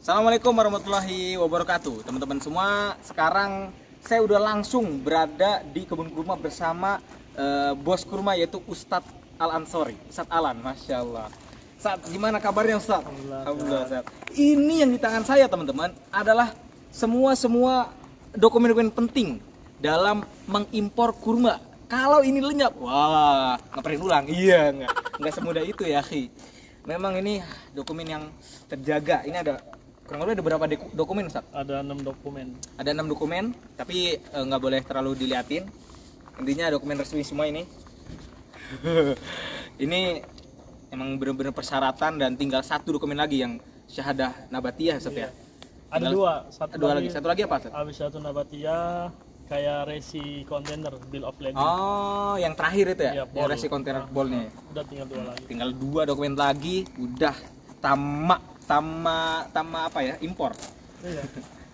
Assalamualaikum warahmatullahi wabarakatuh. Teman-teman semua, sekarang saya udah langsung berada di kebun kurma bersama bos kurma, yaitu Ustadz Al-Ansori, Ustadz Alan. Masya Allah. Ustadz, gimana kabarnya Ustadz? Alhamdulillah Ustadz. Ini yang di tangan saya teman-teman adalah semua dokumen-dokumen penting dalam mengimpor kurma. Kalau ini lenyap, wah, ngeprint ulang. Iya, nggak semudah itu ya, Khi. Memang ini dokumen yang terjaga. Ini ada kurang lebih ada berapa dokumen, Ustaz? Ada 6 dokumen. Ada 6 dokumen, tapi nggak boleh terlalu diliatin. Intinya dokumen resmi semua ini. Ini emang benar-benar persyaratan dan tinggal satu dokumen lagi yang syahadah nabatiyah, Ustaz ya. Ada dua lagi. Satu lagi apa, Ustaz? Habis satu nabatiyah kayak resi kontainer bill of lading. Oh, yang terakhir itu ya? Iya, Yang resi kontainer bolnya. Udah tinggal 2 lagi. Tinggal 2 dokumen lagi, udah tama apa ya? Impor. Iya.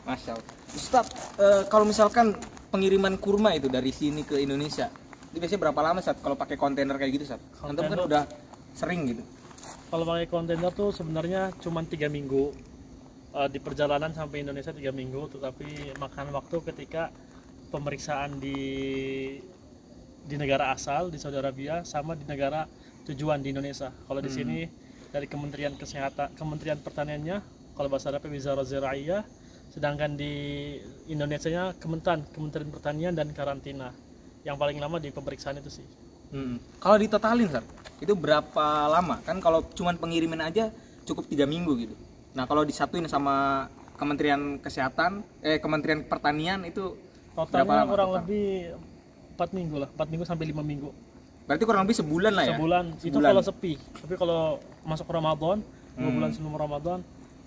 Masya Allah. Ustadz, kalau misalkan pengiriman kurma itu dari sini ke Indonesia, itu biasanya berapa lama, Ustadz, kalau pakai kontainer kayak gitu, Ustadz? Antum kan udah sering gitu. Kalau pakai kontainer tuh sebenarnya cuma 3 minggu. Di perjalanan sampai Indonesia 3 minggu, tetapi makan waktu ketika pemeriksaan di negara asal di Saudi Arabia sama di negara tujuan di Indonesia. Kalau di sini dari Kementerian Kesehatan, Kementerian Pertaniannya, kalau bahasa Arabnya Wizarah Ziraiyah, sedangkan di Indonesianya Kementerian Pertanian dan Karantina. Yang paling lama di pemeriksaan itu sih. Kalau ditotalin, Ustadz, itu berapa lama? Kan kalau cuman pengiriman aja cukup 3 minggu gitu. Nah, kalau disatuin sama Kementerian Kesehatan, Kementerian Pertanian itu totalnya kurang lebih 4 minggu lah, 4 minggu sampai 5 minggu. Berarti kurang lebih sebulan lah ya? Sebulan. Itu kalau sepi. Tapi kalau masuk Ramadan, 2 bulan sebelum Ramadan,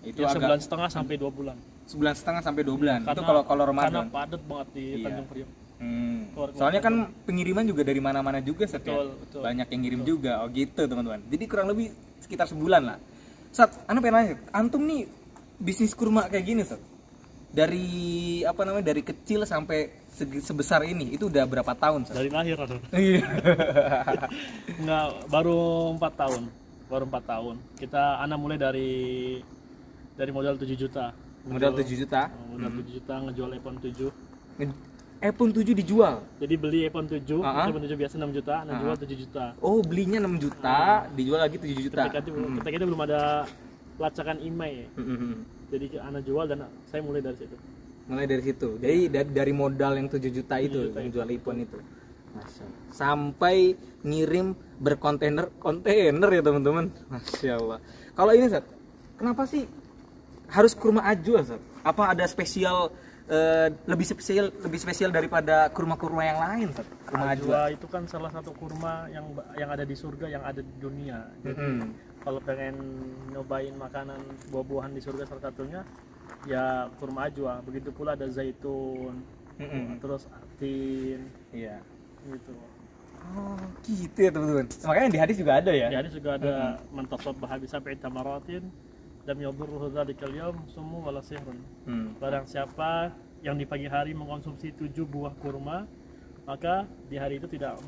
itu ya sebulan setengah sampai 2 bulan. Sebulan setengah sampai 2 bulan. Karena, itu kalau Ramadan. Karena padat banget di Tanjung Priok. Soalnya kan pengiriman juga dari mana-mana juga, Sat, betul. Banyak yang ngirim juga. Oh gitu, teman-teman. Jadi kurang lebih sekitar sebulan lah. Sat, anu pengen nanya, antum nih bisnis kurma kayak gini, Sat, dari dari kecil sampai sebesar ini itu udah berapa tahun, Sat? Dari lahir atau? Iya. Enggak, baru 4 tahun. Baru 4 tahun. Kita mulai dari modal 7 juta. Modal 7 juta. Modal 7 juta ngejual iPhone 7. iPhone 7 dijual. Jadi beli iPhone 7, iPhone 7 biasa 6 juta, jual 7 juta. Oh, belinya 6 juta, dijual lagi 7 juta. Ketika itu belum ada pelacakan IMEI. Jadi anak jual dan saya mulai dari situ. Mulai dari situ. Jadi dari modal yang 7 juta itu, menjual iPhone itu. Masya Allah. Sampai ngirim berkontainer ya, teman-teman. Masya Allah. Kalau ini, Sat, kenapa sih harus kurma ajwa, Sat? Apa ada spesial, lebih spesial daripada kurma-kurma yang lain, Sat? Kurma ajwa itu kan salah satu kurma yang ada di surga, yang ada di dunia. Jadi kalau pengen nyobain makanan buah-buahan di surga, salah satunya ya kurma ajwa. Begitu pula ada zaitun, terus atin, iya, gitu. Oh gitu ya, teman-teman. Makanya di hadis juga ada ya. Di hadis juga ada mentasabbaha bi sab'i tamaratin lam yadurruhu dzalikal yaum summu wala sihrun. Barang siapa yang di pagi hari mengkonsumsi 7 buah kurma, maka di hari itu tidak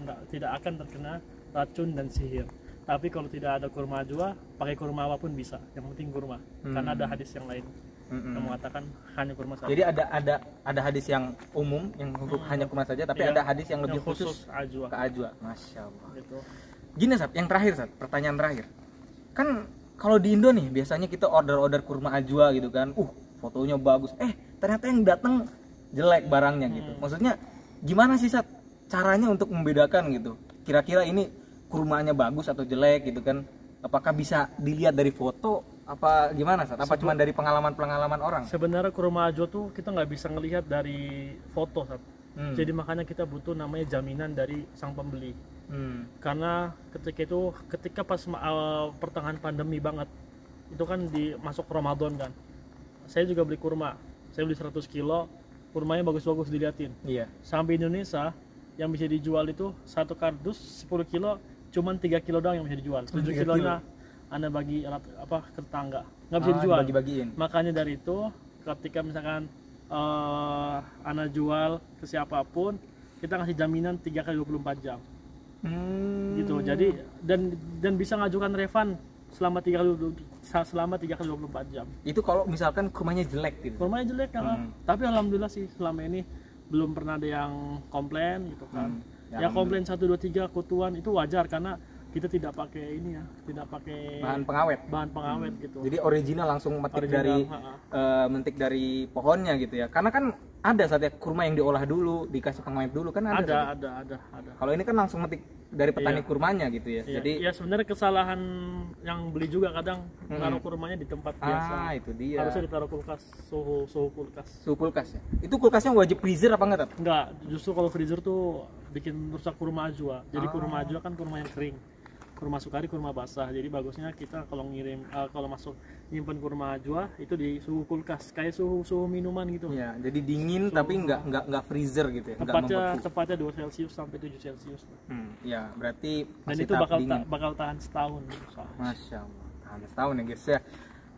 akan terkena racun dan sihir. Tapi kalau tidak ada kurma ajwa, pakai kurma apapun bisa. Yang penting kurma. Karena ada hadis yang lain yang mengatakan hanya kurma saja. Jadi ada hadis yang umum yang untuk hanya kurma saja, tapi ada hadis yang lebih khusus ajwa. Ke ajwa. Masya Allah. Gitu. Gini, Sat, yang terakhir, Sat, pertanyaan terakhir. Kan kalau di Indo nih biasanya kita order kurma ajwa gitu kan. Fotonya bagus. Ternyata yang datang jelek barangnya gitu. Maksudnya gimana sih, Sat, caranya untuk membedakan gitu? Kira-kira ini kurmanya bagus atau jelek gitu kan? Apakah bisa dilihat dari foto? Apa gimana, Sat? Apa cuma dari pengalaman orang? Sebenarnya kurma ajwa tuh kita nggak bisa ngelihat dari foto, Sat. Jadi makanya kita butuh namanya jaminan dari sang pembeli. Karena ketika pas pertengahan pandemi banget, itu kan masuk Ramadan kan. Saya juga beli kurma. Saya beli 100 kilo, kurmanya bagus-bagus diliatin. Iya. Sampai Indonesia yang bisa dijual itu satu kardus 10 kilo cuman 3 kilo doang yang bisa dijual. 7 kilonya Anda bagi ke tetangga. Nggak bisa dijual. Bagi-bagiin. Makanya dari itu ketika misalkan Anda jual ke siapapun, kita ngasih jaminan 3 kali 24 jam. Gitu. Jadi dan bisa ngajukan refund selama 3 kali 24 jam. Itu kalau misalkan kurmanya jelek gitu. Kurmanya jelek kan. Tapi alhamdulillah sih selama ini belum pernah ada yang komplain gitu kan. Ya komplain 1 2 3 kutuan itu wajar karena kita tidak pakai ini ya, tidak pakai bahan pengawet gitu. Jadi original langsung mentik dari pohonnya gitu ya. Karena kan ada saatnya kurma yang diolah dulu, dikasih pengawet dulu kan ada. Kalau ini kan langsung metik dari petani kurmanya gitu ya. Jadi ya sebenarnya kesalahan yang beli juga kadang naruh kurmanya di tempat biasa. Itu dia. Harusnya ditaruh kulkas, suhu kulkas. Suhu kulkas ya. Itu kulkasnya wajib freezer apa enggak, Tat? Enggak, justru kalau freezer tuh bikin rusak kurma ajwa. Jadi kurma ajwa kan kurma yang kering. Kurma sukari, kurma basah. Jadi bagusnya kita kalau kalau masuk nyimpen kurma ajwa itu di suhu kulkas, kayak suhu minuman gitu. Ya, jadi dingin tapi enggak freezer gitu ya. Tepatnya 2 Celcius sampai 7 Celcius. Ya, berarti dan itu bakal tahan setahun gitu. Masya Allah, tahan setahun ya guys ya.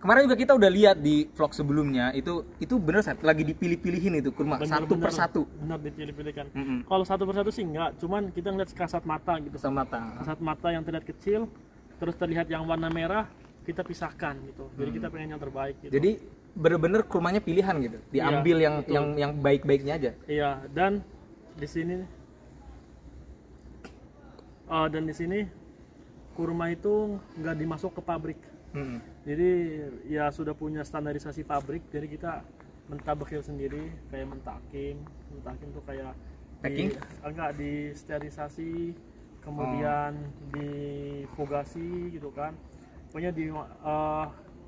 Kemarin juga kita udah lihat di vlog sebelumnya itu bener lagi dipilih-pilihin itu kurma satu persatu. Bener dipilih-pilihkan. Kalau satu persatu sih enggak, cuman kita ngeliat kasat mata gitu. Kasat mata yang terlihat kecil, terus terlihat yang warna merah, kita pisahkan gitu. Jadi kita pengen yang terbaik gitu. Jadi bener-bener kurmanya pilihan gitu. Diambil yang baik-baiknya aja. Iya, dan di sini kurma itu nggak dimasuk ke pabrik. Jadi ya sudah punya standarisasi pabrik, jadi kita mentabekil sendiri, kayak mentakim tuh kayak packing? Di sterilisasi, kemudian difugasi gitu kan. Pokoknya di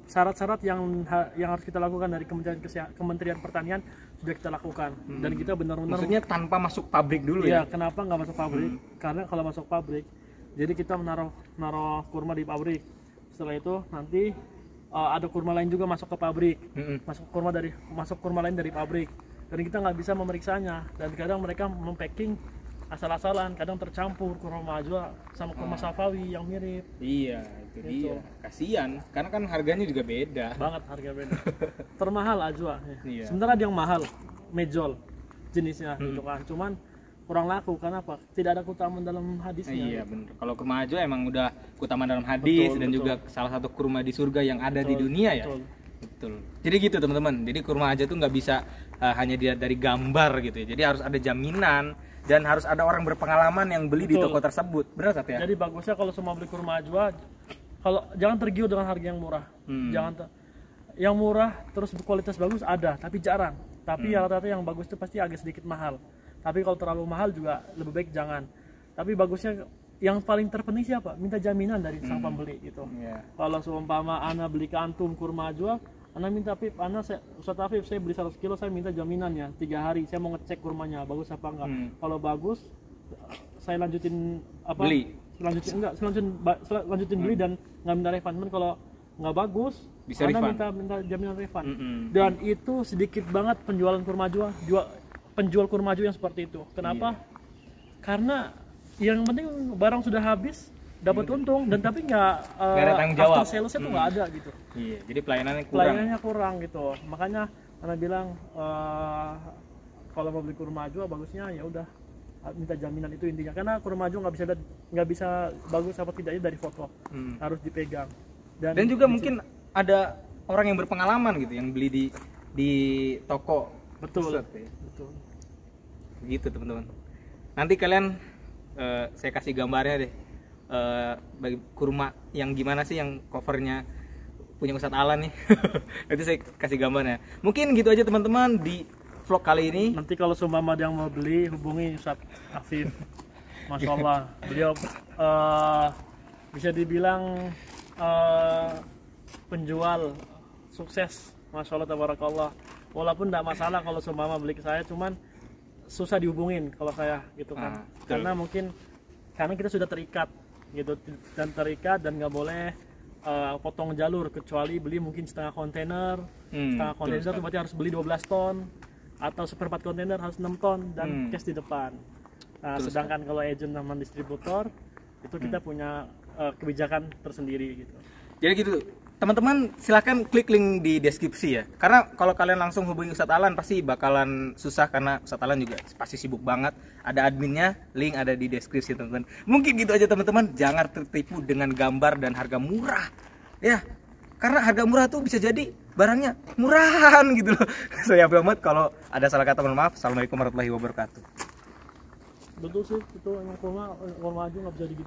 syarat-syarat yang harus kita lakukan dari Kementerian Pertanian sudah kita lakukan. Dan kita benar-benar, maksudnya tanpa masuk pabrik dulu ya? Kenapa nggak masuk pabrik? Karena kalau masuk pabrik, jadi kita menaruh kurma di pabrik. Setelah itu nanti ada kurma lain juga masuk ke pabrik, masuk kurma lain dari pabrik, dan kita nggak bisa memeriksanya. Dan kadang mereka mempacking asal-asalan, kadang tercampur kurma ajwa sama kurma safawi yang mirip. Iya, itu dia. Kasian, karena kan harganya juga beda. Banget harga beda. Termahal ajwa. Iya. Sebenarnya ada yang mahal, mejol jenisnya gitu kan. Cuman kurang laku karena apa? Tidak ada keutamaan dalam hadisnya. Iya benar. Kalau kurma ajwa emang udah keutamaan dalam hadis dan juga salah satu kurma di surga yang ada di dunia ya. Betul. Jadi gitu teman-teman. Jadi kurma ajwa tuh nggak bisa hanya dilihat dari gambar gitu ya. Jadi harus ada jaminan dan harus ada orang berpengalaman yang beli di toko tersebut. Benar tak ya? Jadi bagusnya kalau semua beli kurma ajwa, jangan tergiur dengan harga yang murah. Yang murah terus kualitas bagus ada, tapi jarang. Tapi rata-rata yang bagus itu pasti agak sedikit mahal. Tapi kalau terlalu mahal juga lebih baik jangan. Tapi bagusnya yang paling terpenting siapa? Minta jaminan dari sang pembeli gitu. Kalau seumpama ana beli ke antum kurma ajwa, ana minta Ustaz Afif, saya beli 100 kilo, saya minta jaminannya 3 hari, saya mau ngecek kurmanya bagus apa enggak. Kalau bagus, saya lanjutin beli. Lanjutin beli dan nggak minta refund. Kalau nggak bagus, bisa minta jaminan refund. Dan itu sedikit banget penjualan kurma ajwa. Penjual kurma ajwa yang seperti itu. Kenapa? Karena yang penting barang sudah habis, dapat untung, dan tapi nggak ada tanggung jawab. After sales-nya tuh nggak ada gitu. Iya, jadi pelayanannya kurang gitu. Makanya Ana bilang kalau mau beli kurma ajwa bagusnya ya udah minta jaminan, itu intinya. Karena kurma ajwa nggak bisa bagus apa tidaknya dari foto, harus dipegang. Dan juga mungkin ada orang yang berpengalaman gitu yang beli di toko. Betul. Gitu teman-teman. Nanti kalian saya kasih gambarnya deh, bagi kurma yang gimana sih yang covernya punya Ustadz Alan nih. Nanti saya kasih gambarnya. Mungkin gitu aja teman-teman di vlog kali ini. Nanti kalau seumpama ada yang mau beli, hubungi Ustadz Afif. Masya Allah, beliau bisa dibilang penjual sukses. Masya Allah, tabarakallah. Walaupun tidak masalah kalau seumpama beli ke saya, cuman susah dihubungin kalau saya gitu kan. Karena kita sudah terikat gitu, dan nggak boleh potong jalur, kecuali beli mungkin setengah kontainer. Setengah kontainer itu berarti harus beli 12 ton, atau seperempat kontainer harus 6 ton, dan cash di depan. Sedangkan kalau agent sama distributor itu kita punya kebijakan tersendiri gitu. Jadi gitu teman-teman, silahkan klik link di deskripsi ya, karena kalau kalian langsung hubungi Ustadz Alan pasti bakalan susah, karena Ustadz Alan juga pasti sibuk banget. Ada adminnya, link ada di deskripsi teman-teman. Mungkin gitu aja teman-teman, jangan tertipu dengan gambar dan harga murah Ya, karena harga murah tuh bisa jadi barangnya murahan gitu loh. Saya Muhammad, kalau ada salah kata mohon maaf. Assalamualaikum warahmatullahi wabarakatuh. Betul sih, itu emang kurma aja nggak bisa digituin.